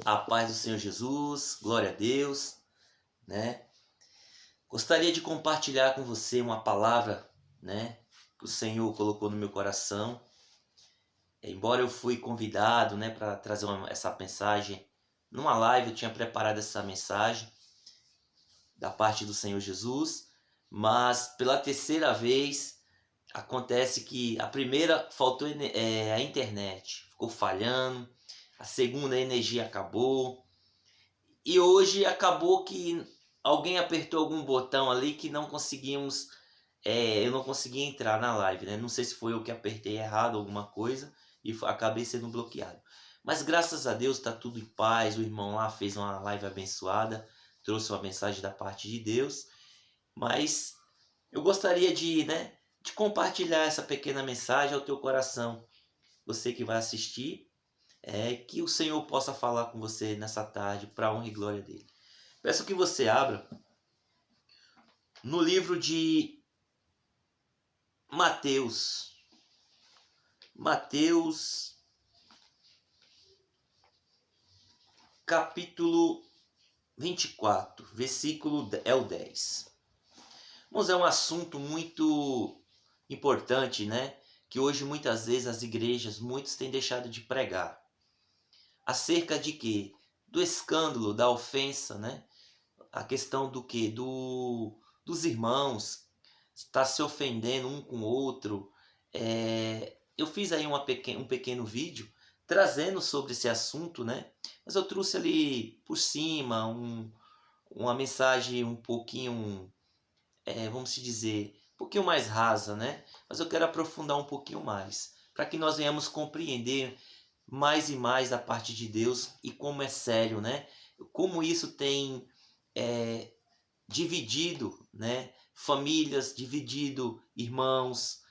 A paz do Senhor Jesus, glória a Deus, né? Gostaria de compartilhar com você uma palavra, né, que o Senhor colocou no meu coração. Embora eu fui convidado, né, para trazer essa mensagem numa live, eu tinha preparado essa mensagem da parte do Senhor Jesus, mas pela terceira vez acontece que a primeira faltou a internet, ficou falhando, a segunda a energia acabou. E hoje acabou que alguém apertou algum botão ali que não conseguimos, eu não consegui entrar na live, né? Não sei se foi eu que apertei errado alguma coisa e acabei sendo bloqueado. Mas graças a Deus está tudo em paz. O irmão lá fez uma live abençoada, trouxe uma mensagem da parte de Deus. Mas eu gostaria de compartilhar essa pequena mensagem ao teu coração. Você que vai assistir, que o Senhor possa falar com você nessa tarde para a honra e glória dele. Peço que você abra no livro de Mateus. Mateus, capítulo 24, versículo é o 10. Vamos é um assunto muito importante, né? Que hoje muitas vezes as igrejas, muitos têm deixado de pregar. Acerca de quê? Do escândalo, da ofensa, né? A questão do quê? Dos irmãos, está se ofendendo um com o outro. Eu fiz aí um pequeno vídeo trazendo sobre esse assunto, né? Mas eu trouxe ali por cima uma mensagem um pouquinho, vamos dizer, um pouquinho mais rasa, né? Mas eu quero aprofundar um pouquinho mais, para que nós venhamos compreender mais e mais da parte de Deus e como é sério, né? Como isso tem dividido, né? Famílias, dividido irmãos,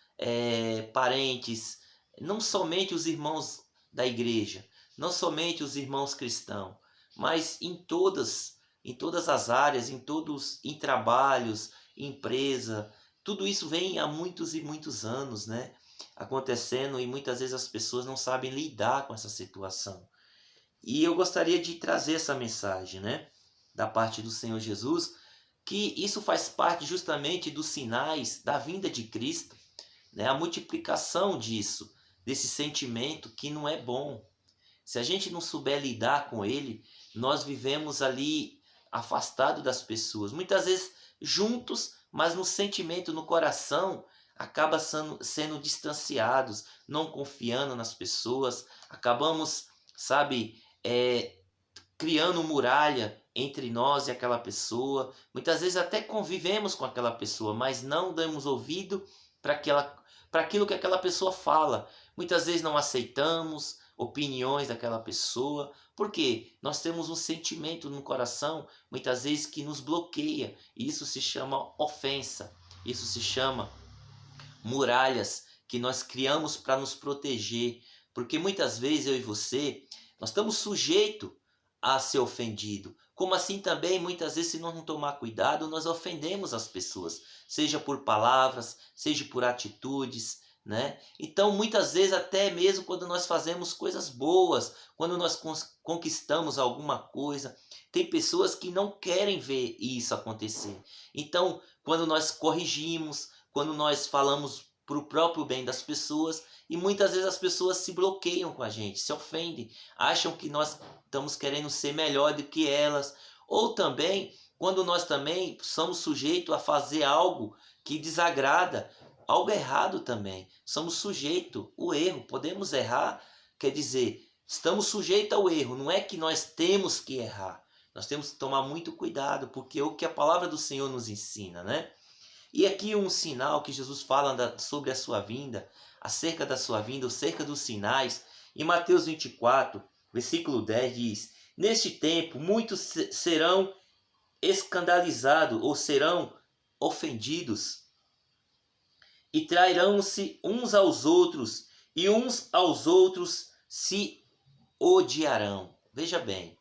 parentes, não somente os irmãos da igreja, não somente os irmãos cristãos, mas em todas as áreas, em trabalhos, empresa, tudo isso vem há muitos e muitos anos, né? Acontecendo, e muitas vezes as pessoas não sabem lidar com essa situação. E eu gostaria de trazer essa mensagem, né, da parte do Senhor Jesus, que isso faz parte justamente dos sinais da vinda de Cristo, né? A multiplicação disso, desse sentimento que não é bom. Se a gente não souber lidar com ele, nós vivemos ali afastado das pessoas, muitas vezes juntos, mas no sentimento, no coração, acaba sendo distanciados, não confiando nas pessoas, acabamos, sabe, criando muralha entre nós e aquela pessoa. Muitas vezes até convivemos com aquela pessoa, mas não damos ouvido para aquilo que aquela pessoa fala. Muitas vezes não aceitamos opiniões daquela pessoa, porque nós temos um sentimento no coração, muitas vezes, que nos bloqueia. E isso se chama ofensa, isso se chama muralhas que nós criamos para nos proteger. Porque muitas vezes eu e você, nós estamos sujeitos a ser ofendido. Como assim também, muitas vezes, se nós não tomar cuidado, nós ofendemos as pessoas, seja por palavras, seja por atitudes, né? Então, muitas vezes, até mesmo quando nós fazemos coisas boas, quando nós conquistamos alguma coisa, tem pessoas que não querem ver isso acontecer. Então, quando nós corrigimos, quando nós falamos para o próprio bem das pessoas, e muitas vezes as pessoas se bloqueiam com a gente, se ofendem, acham que nós estamos querendo ser melhor do que elas, ou também quando nós também somos sujeitos a fazer algo que desagrada, algo errado também, somos sujeitos ao erro, podemos errar, quer dizer, estamos sujeitos ao erro, não é que nós temos que errar, nós temos que tomar muito cuidado, porque é o que a palavra do Senhor nos ensina, né? E aqui um sinal que Jesus fala sobre a sua vinda, acerca da sua vinda, acerca dos sinais. Em Mateus 24, versículo 10 diz: Neste tempo muitos serão escandalizados ou serão ofendidos e trairão-se uns aos outros e uns aos outros se odiarão. Veja bem,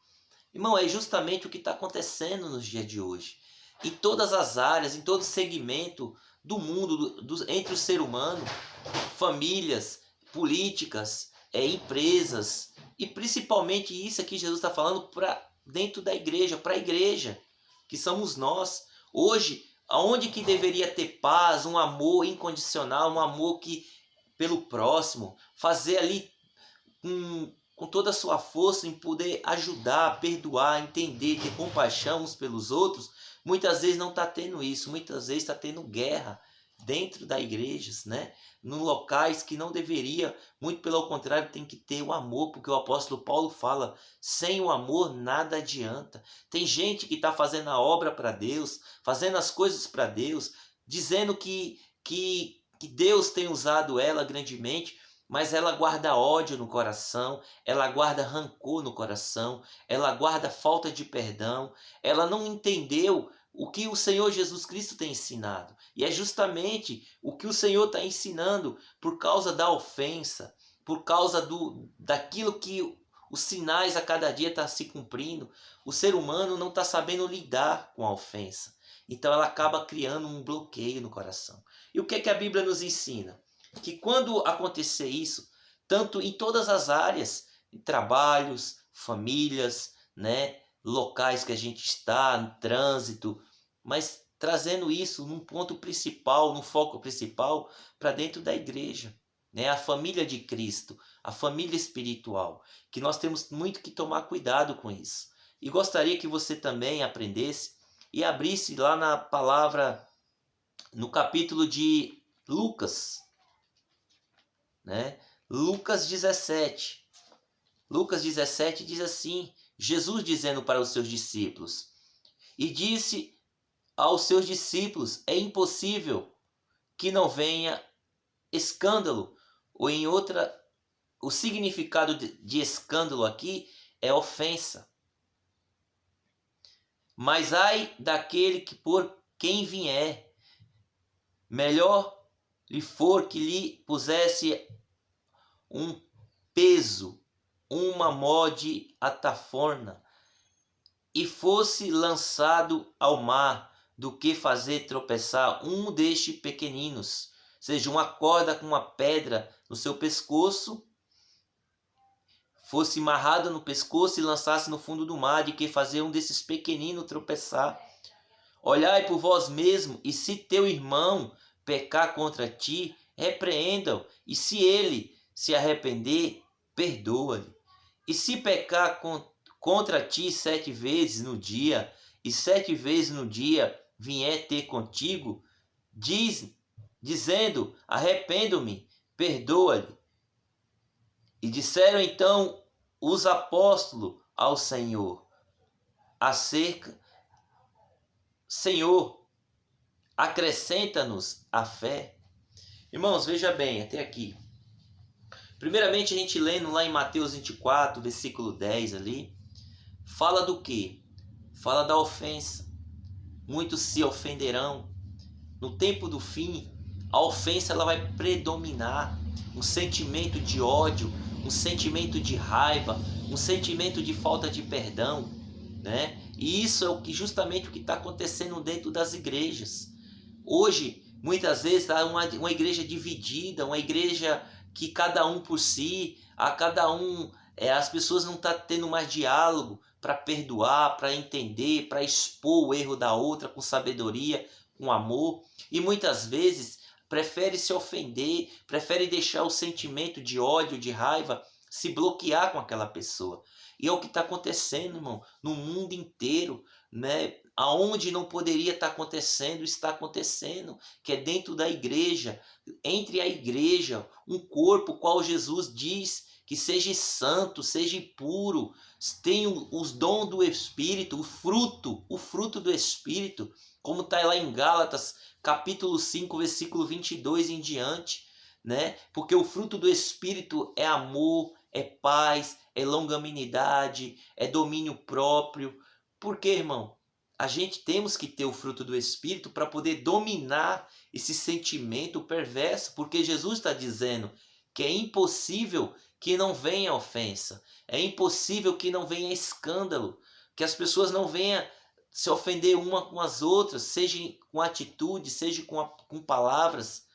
irmão, é justamente o que está acontecendo nos dias de hoje. Em todas as áreas, em todo segmento do mundo, entre o ser humano, famílias, políticas, empresas, E principalmente isso aqui Jesus está falando para dentro da igreja, para a igreja, que somos nós. Hoje, aonde que deveria ter paz, um amor incondicional, um amor que pelo próximo, fazer ali com toda a sua força em poder ajudar, perdoar, entender, ter compaixão uns pelos outros, muitas vezes não está tendo isso, muitas vezes está tendo guerra dentro das igrejas, né? Em locais que não deveria, muito pelo contrário, tem que ter o amor, porque o apóstolo Paulo fala, sem o amor nada adianta. Tem gente que está fazendo a obra para Deus, fazendo as coisas para Deus, dizendo que Deus tem usado ela grandemente, mas ela guarda ódio no coração, ela guarda rancor no coração, ela guarda falta de perdão, ela não entendeu o que o Senhor Jesus Cristo tem ensinado. E é justamente o que o Senhor está ensinando por causa da ofensa, por causa daquilo que os sinais a cada dia estão se cumprindo. O ser humano não está sabendo lidar com a ofensa. Então ela acaba criando um bloqueio no coração. E o que é que a Bíblia nos ensina? Que quando acontecer isso, tanto em todas as áreas, em trabalhos, famílias, né, locais que a gente está, no trânsito, mas trazendo isso num ponto principal, num foco principal, para dentro da igreja, né, a família de Cristo, a família espiritual, que nós temos muito que tomar cuidado com isso. E gostaria que você também aprendesse e abrisse lá na palavra, no capítulo de Lucas, né? Lucas 17. Lucas 17 diz assim, Jesus dizendo para os seus discípulos, e disse aos seus discípulos, é impossível que não venha escândalo, ou em outra, o significado de escândalo aqui é ofensa. Mas ai daquele que por quem vier, melhor lhe for que lhe pusesse um peso, uma mode ataforna, e fosse lançado ao mar, do que fazer tropeçar um destes pequeninos. Ou seja, uma corda com uma pedra no seu pescoço, fosse amarrada no pescoço e lançasse no fundo do mar, de que fazer um desses pequeninos tropeçar. Olhai por vós mesmo, e se teu irmão pecar contra ti, repreenda-o, e se ele se arrepender, perdoa-lhe. E se pecar contra ti 7 vezes no dia, e 7 vezes no dia vier ter contigo, dizendo, arrependo-me, perdoa-lhe. E disseram então os apóstolos ao Senhor, Senhor, acrescenta-nos a fé. Irmãos, veja bem, até aqui. Primeiramente, a gente lendo lá em Mateus 24, versículo 10 ali, fala do quê? Fala da ofensa. Muitos se ofenderão. No tempo do fim, a ofensa ela vai predominar. Um sentimento de ódio, um sentimento de raiva, um sentimento de falta de perdão, né? E isso é justamente o que está acontecendo dentro das igrejas. Hoje, muitas vezes, está uma igreja dividida, uma igreja que cada um por si, as pessoas não estão tendo mais diálogo para perdoar, para entender, para expor o erro da outra com sabedoria, com amor. E muitas vezes prefere se ofender, prefere deixar o sentimento de ódio, de raiva, se bloquear com aquela pessoa. E é o que está acontecendo, irmão, no mundo inteiro, né? Aonde não poderia estar acontecendo, está acontecendo, que é dentro da igreja, entre a igreja, um corpo qual Jesus diz que seja santo, seja puro, tenha os dons do Espírito, o fruto do Espírito, como está lá em Gálatas, capítulo 5, versículo 22 em diante, né? Porque o fruto do Espírito é amor, é paz, é longanimidade, é domínio próprio. Por quê, irmão? A gente temos que ter o fruto do Espírito para poder dominar esse sentimento perverso, porque Jesus está dizendo que é impossível que não venha ofensa, é impossível que não venha escândalo, que as pessoas não venham se ofender uma com as outras, seja com atitude, seja com palavras,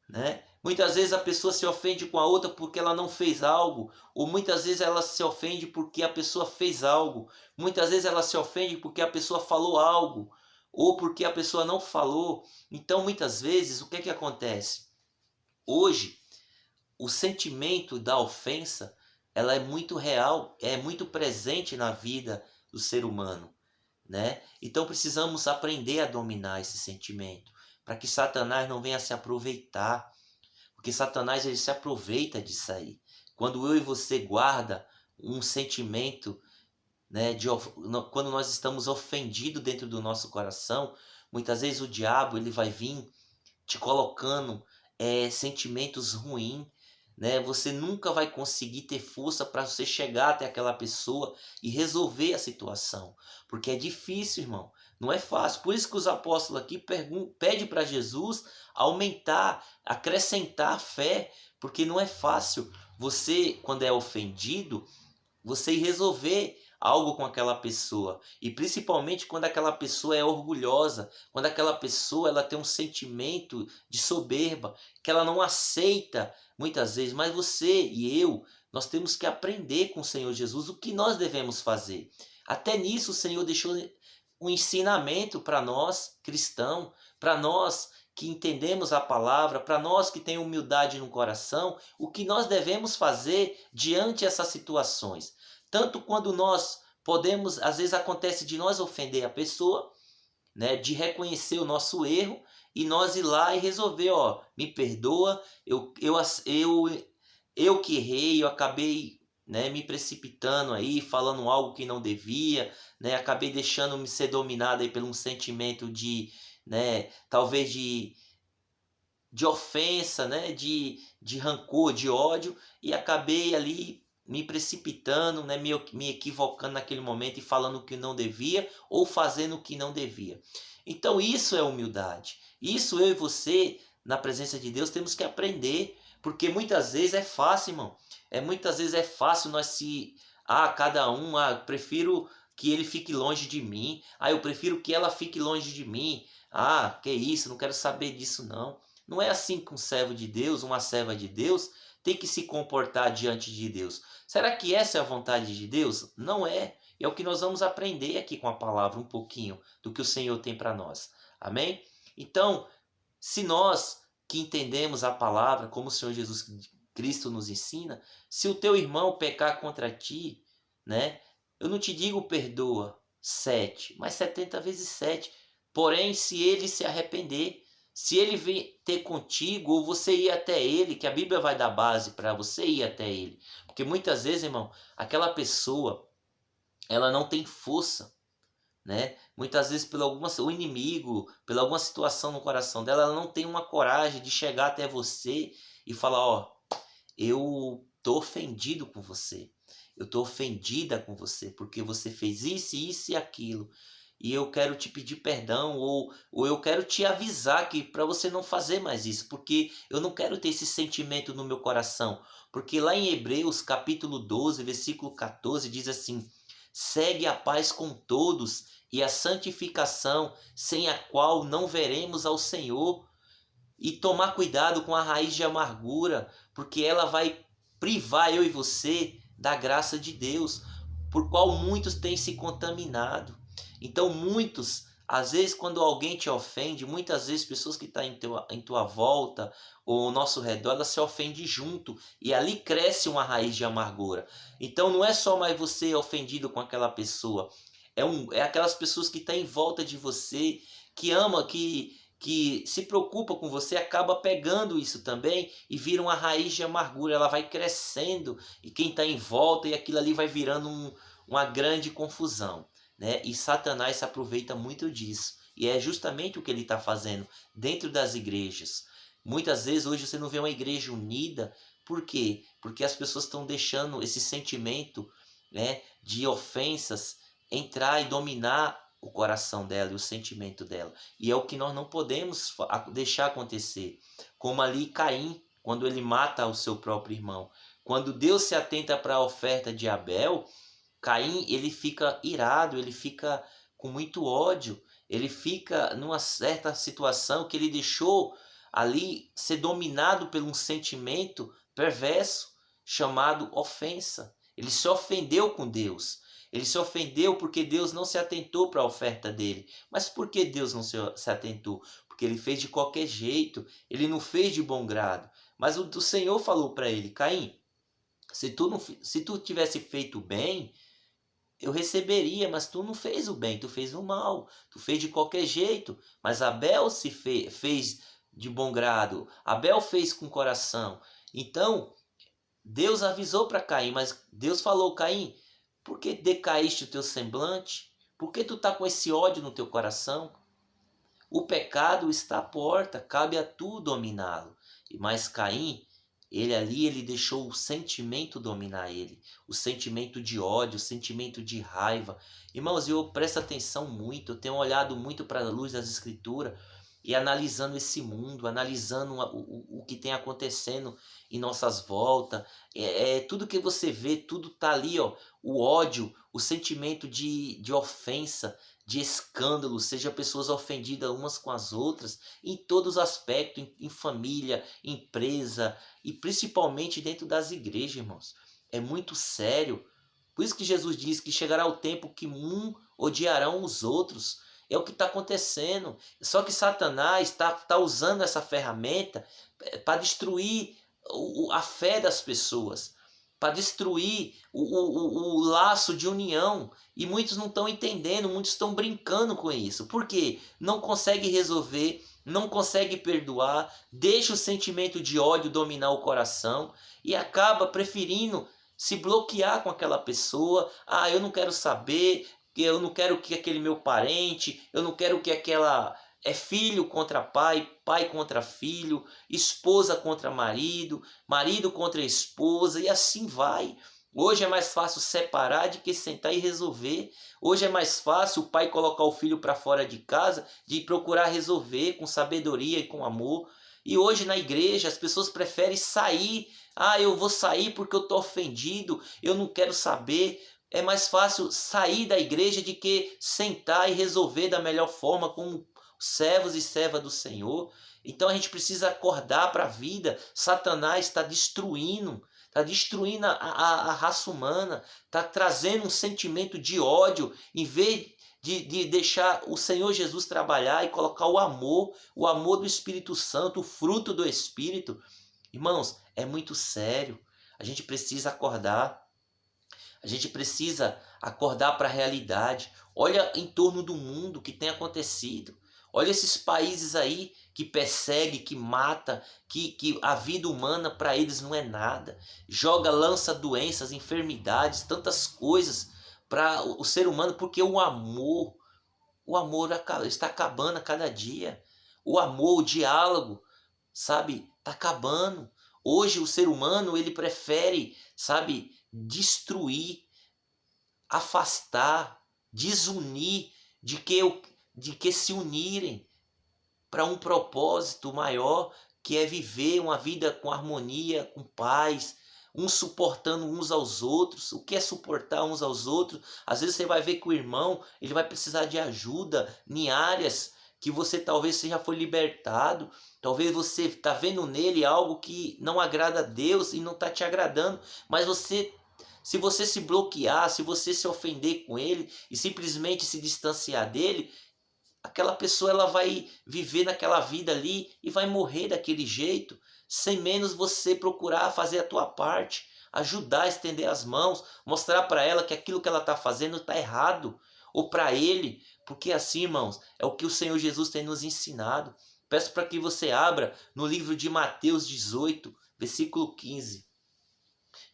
né? Muitas vezes a pessoa se ofende com a outra porque ela não fez algo, ou muitas vezes ela se ofende porque a pessoa fez algo, muitas vezes ela se ofende porque a pessoa falou algo, ou porque a pessoa não falou. Então, muitas vezes, o que é que acontece? Hoje, o sentimento da ofensa, ela é muito real, é muito presente na vida do ser humano, né? Então precisamos aprender a dominar esse sentimento, para que Satanás não venha se aproveitar, porque Satanás ele se aproveita disso aí. Quando eu e você guarda um sentimento, né, quando nós estamos ofendidos dentro do nosso coração, muitas vezes o diabo ele vai vir te colocando sentimentos ruins, né? Você nunca vai conseguir ter força para você chegar até aquela pessoa e resolver a situação, porque é difícil, irmão. Não é fácil. Por isso que os apóstolos aqui pedem para Jesus aumentar, acrescentar a fé, porque não é fácil você, quando é ofendido, você ir resolver algo com aquela pessoa, e principalmente quando aquela pessoa é orgulhosa, quando aquela pessoa ela tem um sentimento de soberba, que ela não aceita muitas vezes. Mas você e eu, nós temos que aprender com o Senhor Jesus o que nós devemos fazer. Até nisso o Senhor deixou um ensinamento para nós cristãos, para nós que entendemos a palavra, para nós que tem humildade no coração, o que nós devemos fazer diante dessas situações. Tanto quando nós podemos, às vezes acontece de nós ofender a pessoa, né, de reconhecer o nosso erro e nós ir lá e resolver, ó, me perdoa, eu que errei, eu acabei, né, me precipitando aí, falando algo que não devia, né, acabei deixando-me ser dominado aí por um sentimento de, né, talvez de ofensa, né, de rancor, de ódio, e acabei ali me precipitando, né, me equivocando naquele momento e falando o que não devia ou fazendo o que não devia. Então isso é humildade. Isso eu e você, na presença de Deus, temos que aprender, porque muitas vezes é fácil, irmão. Muitas vezes é fácil nós cada um, prefiro que ele fique longe de mim. Eu prefiro que ela fique longe de mim. Que isso, não quero saber disso não. Não é assim que um servo de Deus, uma serva de Deus, tem que se comportar diante de Deus. Será que essa é a vontade de Deus? Não é. É o que nós vamos aprender aqui com a palavra, um pouquinho do que o Senhor tem para nós. Amém? Então, se nós que entendemos a palavra, como o Senhor Jesus Cristo nos ensina, se o teu irmão pecar contra ti, né? Eu não te digo perdoa 7, mas 70 vezes 7. Porém, se ele se arrepender, se ele vir ter contigo, ou você ir até ele, que a Bíblia vai dar base para você ir até ele. Porque muitas vezes, irmão, aquela pessoa, ela não tem força, né? Muitas vezes o inimigo, pela alguma situação no coração dela, ela não tem uma coragem de chegar até você e falar, ó, eu tô ofendido com você. Eu tô ofendida com você, porque você fez isso e aquilo. E eu quero te pedir perdão, ou eu quero te avisar que para você não fazer mais isso, porque eu não quero ter esse sentimento no meu coração. Porque lá em Hebreus capítulo 12, versículo 14, diz assim: segue a paz com todos e a santificação, sem a qual não veremos ao Senhor. E tomar cuidado com a raiz de amargura, porque ela vai privar eu e você da graça de Deus, por qual muitos têm se contaminado. Então muitos, às vezes quando alguém te ofende, muitas vezes pessoas que estão em tua volta ou ao nosso redor, elas se ofendem junto, e ali cresce uma raiz de amargura. Então não é só mais você ofendido com aquela pessoa, é aquelas pessoas que estão em volta de você, que ama, que se preocupa com você, acaba pegando isso também e vira uma raiz de amargura. Ela vai crescendo e quem está em volta, e aquilo ali vai virando uma grande confusão, né? E Satanás se aproveita muito disso, e é justamente o que ele está fazendo dentro das igrejas. Muitas vezes hoje você não vê uma igreja unida. Por quê? Porque as pessoas estão deixando esse sentimento, né, de ofensas entrar e dominar o coração dela e o sentimento dela. E é o que nós não podemos deixar acontecer. Como ali Caim, quando ele mata o seu próprio irmão. Quando Deus se atenta para a oferta de Abel, Caim ele fica irado, ele fica com muito ódio, ele fica numa certa situação que ele deixou ali ser dominado por um sentimento perverso chamado ofensa. Ele se ofendeu com Deus. Ele se ofendeu porque Deus não se atentou para a oferta dele. Mas por que Deus não se atentou? Porque ele fez de qualquer jeito, ele não fez de bom grado. Mas o Senhor falou para ele: Caim, se tu tivesse feito bem, eu receberia, mas tu não fez o bem, tu fez o mal, tu fez de qualquer jeito. Mas Abel fez de bom grado, Abel fez com coração. Então, Deus avisou para Caim, mas Deus falou: Caim, por que decaíste o teu semblante? Por que tu está com esse ódio no teu coração? O pecado está à porta, cabe a tu dominá-lo. Mas Caim, ele deixou o sentimento dominar ele, o sentimento de ódio, o sentimento de raiva. Irmãos, eu presto atenção muito, eu tenho olhado muito para a luz das Escrituras e analisando esse mundo, analisando o que tem acontecendo em nossas voltas. Tudo que você vê, tudo tá ali, ó, o ódio, o sentimento de ofensa, de escândalo, seja pessoas ofendidas umas com as outras, em todos os aspectos, em família, empresa e principalmente dentro das igrejas, irmãos. É muito sério. Por isso que Jesus diz que chegará o tempo que odiarão os outros. É o que está acontecendo. Só que Satanás está usando essa ferramenta para destruir a fé das pessoas, para destruir o laço de união. E muitos não estão entendendo, muitos estão brincando com isso. Por quê? Não consegue resolver, não consegue perdoar, deixa o sentimento de ódio dominar o coração e acaba preferindo se bloquear com aquela pessoa. Ah, eu não quero saber, eu não quero que aquele meu parente, eu não quero que aquela... É filho contra pai, pai contra filho, esposa contra marido, marido contra esposa, e assim vai. Hoje é mais fácil separar do que sentar e resolver. Hoje é mais fácil o pai colocar o filho para fora de casa, de procurar resolver com sabedoria e com amor. E hoje na igreja as pessoas preferem sair. Ah, eu vou sair porque eu estou ofendido, eu não quero saber. É mais fácil sair da igreja do que sentar e resolver da melhor forma como servos e servas do Senhor. Então a gente precisa acordar para a vida. Satanás está destruindo a raça humana, está trazendo um sentimento de ódio, em vez de deixar o Senhor Jesus trabalhar e colocar o amor do Espírito Santo, o fruto do Espírito. Irmãos, é muito sério. A gente precisa acordar. A gente precisa acordar para a realidade. Olha em torno do mundo o que tem acontecido. Olha esses países aí que persegue, que mata, que a vida humana para eles não é nada. Lança doenças, enfermidades, tantas coisas para o ser humano, porque o amor está acabando a cada dia. O amor, o diálogo, sabe, está acabando. Hoje o ser humano, ele prefere, sabe, destruir, afastar, desunir, de que se unirem para um propósito maior, que é viver uma vida com harmonia, com paz, uns suportando uns aos outros. O que é suportar uns aos outros? Às vezes você vai ver que o irmão, ele vai precisar de ajuda em áreas que você talvez já foi libertado, talvez você está vendo nele algo que não agrada a Deus e não está te agradando, mas se você se bloquear, se você se ofender com ele e simplesmente se distanciar dele, aquela pessoa ela vai viver naquela vida ali e vai morrer daquele jeito, sem menos você procurar fazer a tua parte, ajudar, estender as mãos, mostrar para ela que aquilo que ela está fazendo está errado, ou para ele, porque assim, irmãos, é o que o Senhor Jesus tem nos ensinado. Peço para que você abra no livro de Mateus 18, versículo 15.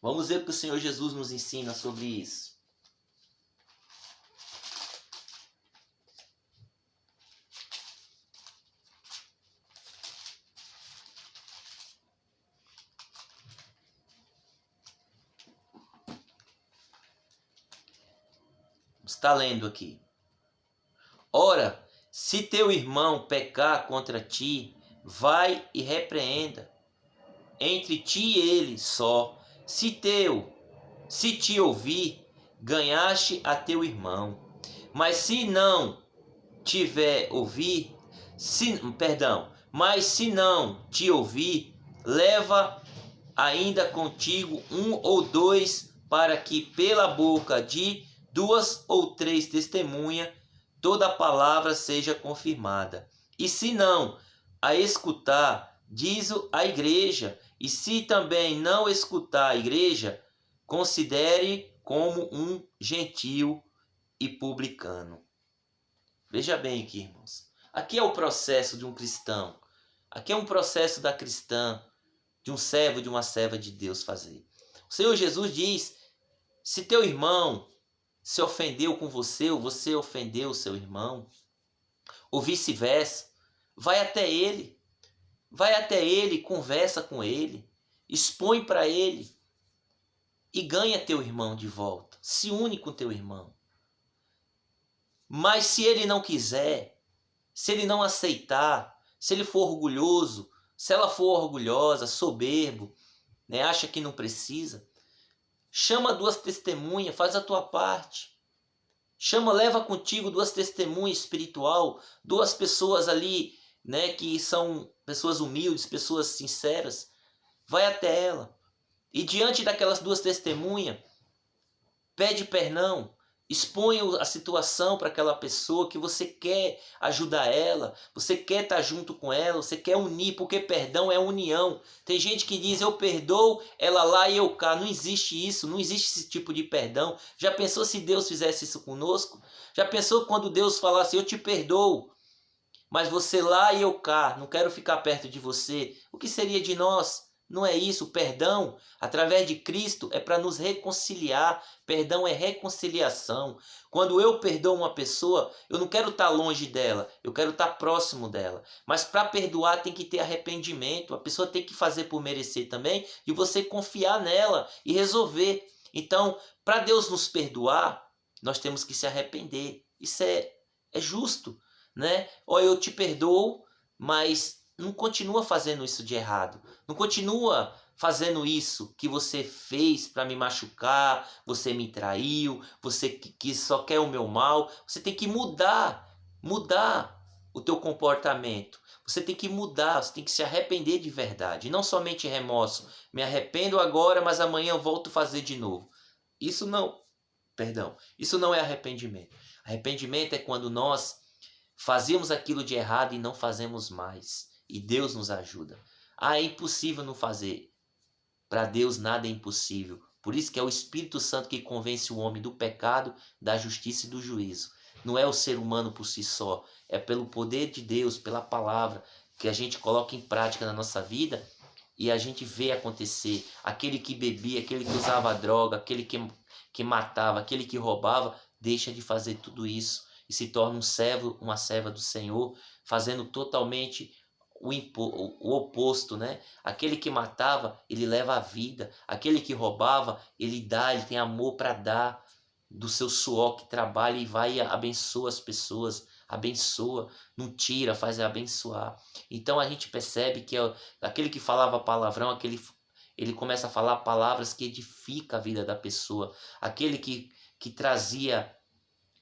Vamos ver o que o Senhor Jesus nos ensina sobre isso. Está lendo aqui. Ora, se teu irmão pecar contra ti, vai e repreenda. Entre ti e ele só. Se te ouvir, ganhaste a teu irmão. Mas se não tiver ouvir, Mas se não te ouvir, leva ainda contigo um ou dois, para que pela boca de duas ou três testemunhas toda palavra seja confirmada. E se não a escutar, diz a igreja. E se também não escutar a igreja, considere como um gentio e publicano. Veja bem aqui, irmãos. Aqui é o processo de um cristão. Aqui é um processo da cristã, de um servo, de uma serva de Deus fazer. O Senhor Jesus diz: se teu irmão se ofendeu com você, ou você ofendeu o seu irmão, ou vice-versa, vai até ele. Vai até ele, conversa com ele, expõe para ele e ganha teu irmão de volta. Se une com teu irmão. Mas se ele não quiser, se ele não aceitar, se ele for orgulhoso, se ela for orgulhosa, soberbo, né, acha que não precisa, chama duas testemunhas, faz a tua parte. Chama, leva contigo duas testemunhas espiritual, duas pessoas ali, né, que são pessoas humildes, pessoas sinceras. Vai até ela. E diante daquelas duas testemunhas, pede perdão. Expõe a situação para aquela pessoa que você quer ajudar ela, você quer estar junto com ela, você quer unir, porque perdão é união. Tem gente que diz: eu perdoo, ela lá e eu cá. Não existe isso, não existe esse tipo de perdão. Já pensou se Deus fizesse isso conosco? Já pensou quando Deus falasse: eu te perdoo, mas você lá e eu cá, não quero ficar perto de você? O que seria de nós? Não é isso. O perdão, através de Cristo, é para nos reconciliar. Perdão é reconciliação. Quando eu perdoo uma pessoa, eu não quero estar longe dela, eu quero estar próximo dela. Mas para perdoar tem que ter arrependimento. A pessoa tem que fazer por merecer também, e você confiar nela e resolver. Então, para Deus nos perdoar, nós temos que se arrepender. Isso é justo, né? Ou eu te perdoo, mas não continua fazendo isso de errado. Não continua fazendo isso que você fez para me machucar, você me traiu, você que só quer o meu mal. Você tem que mudar o teu comportamento. Você tem que mudar, você tem que se arrepender de verdade. Não somente remorso. Me arrependo agora, mas amanhã eu volto a fazer de novo. Isso não é arrependimento. Arrependimento é quando nós fazemos aquilo de errado e não fazemos mais. E Deus nos ajuda. É impossível não fazer. Para Deus nada é impossível. Por isso que é o Espírito Santo que convence o homem do pecado, da justiça e do juízo. Não é o ser humano por si só. É pelo poder de Deus, pela palavra, que a gente coloca em prática na nossa vida e a gente vê acontecer. Aquele que bebia, aquele que usava droga, aquele que matava, aquele que roubava, deixa de fazer tudo isso e se torna um servo, uma serva do Senhor, fazendo totalmente o oposto, né? Aquele que matava, ele leva a vida. Aquele que roubava, ele dá, ele tem amor para dar do seu suor que trabalha e vai e abençoa as pessoas. Abençoa, não tira, faz abençoar. Então a gente percebe que aquele que falava palavrão, ele começa a falar palavras que edificam a vida da pessoa. Aquele que trazia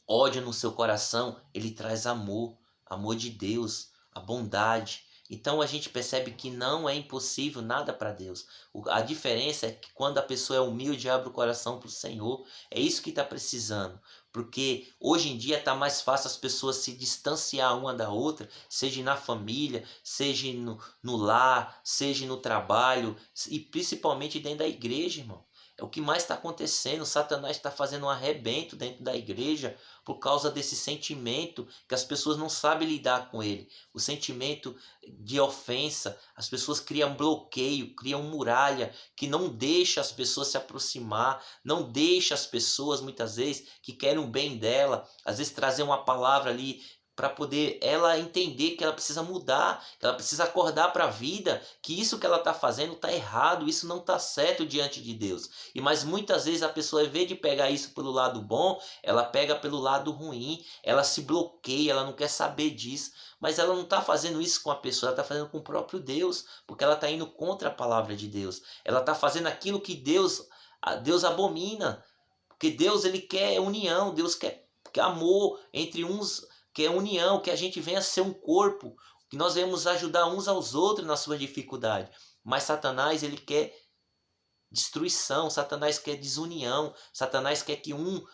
ódio no seu coração, ele traz amor, amor de Deus, a bondade. Então a gente percebe que não é impossível nada para Deus. A diferença é que quando a pessoa é humilde, abre o coração para o Senhor. É isso que está precisando. Porque hoje em dia está mais fácil as pessoas se distanciar uma da outra, seja na família, seja no lar, seja no trabalho, e principalmente dentro da igreja, irmão. É o que mais está acontecendo. Satanás está fazendo um arrebento dentro da igreja por causa desse sentimento que as pessoas não sabem lidar com ele. O sentimento de ofensa. As pessoas criam bloqueio, criam muralha que não deixa as pessoas se aproximar, não deixa as pessoas, muitas vezes, que querem o bem dela, às vezes trazer uma palavra ali para poder ela entender que ela precisa mudar, que ela precisa acordar para a vida, que isso que ela está fazendo está errado, isso não está certo diante de Deus. Mas muitas vezes a pessoa, em vez de pegar isso pelo lado bom, ela pega pelo lado ruim, ela se bloqueia, ela não quer saber disso. Mas ela não está fazendo isso com a pessoa, ela está fazendo com o próprio Deus, porque ela está indo contra a palavra de Deus. Ela está fazendo aquilo que Deus abomina, porque Deus ele quer união, Deus quer amor entre uns, que é união, que a gente venha a ser um corpo, que nós devemos ajudar uns aos outros na sua dificuldade. Mas Satanás, ele quer destruição, Satanás quer desunião, Satanás quer que um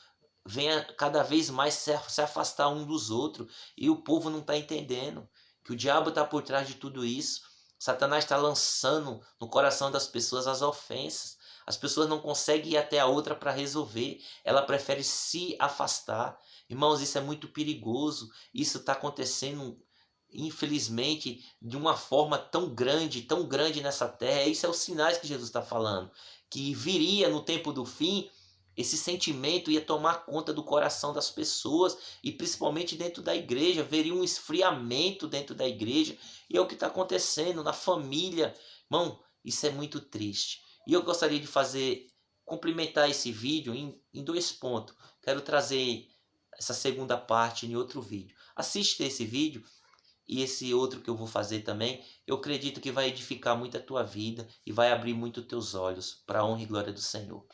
venha cada vez mais se afastar um dos outros. E o povo não está entendendo que o diabo está por trás de tudo isso. Satanás está lançando no coração das pessoas as ofensas. As pessoas não conseguem ir até a outra para resolver. Ela prefere se afastar. Irmãos, isso é muito perigoso. Isso está acontecendo, infelizmente, de uma forma tão grande nessa terra. Isso é os sinais que Jesus está falando. Que viria no tempo do fim, esse sentimento ia tomar conta do coração das pessoas e principalmente dentro da igreja, veria um esfriamento dentro da igreja. E é o que está acontecendo na família. Irmão, isso é muito triste. E eu gostaria de complementar esse vídeo em 2 pontos. Quero trazer essa segunda parte em outro vídeo. Assiste esse vídeo e esse outro que eu vou fazer também. Eu acredito que vai edificar muito a tua vida e vai abrir muito os teus olhos para a honra e glória do Senhor.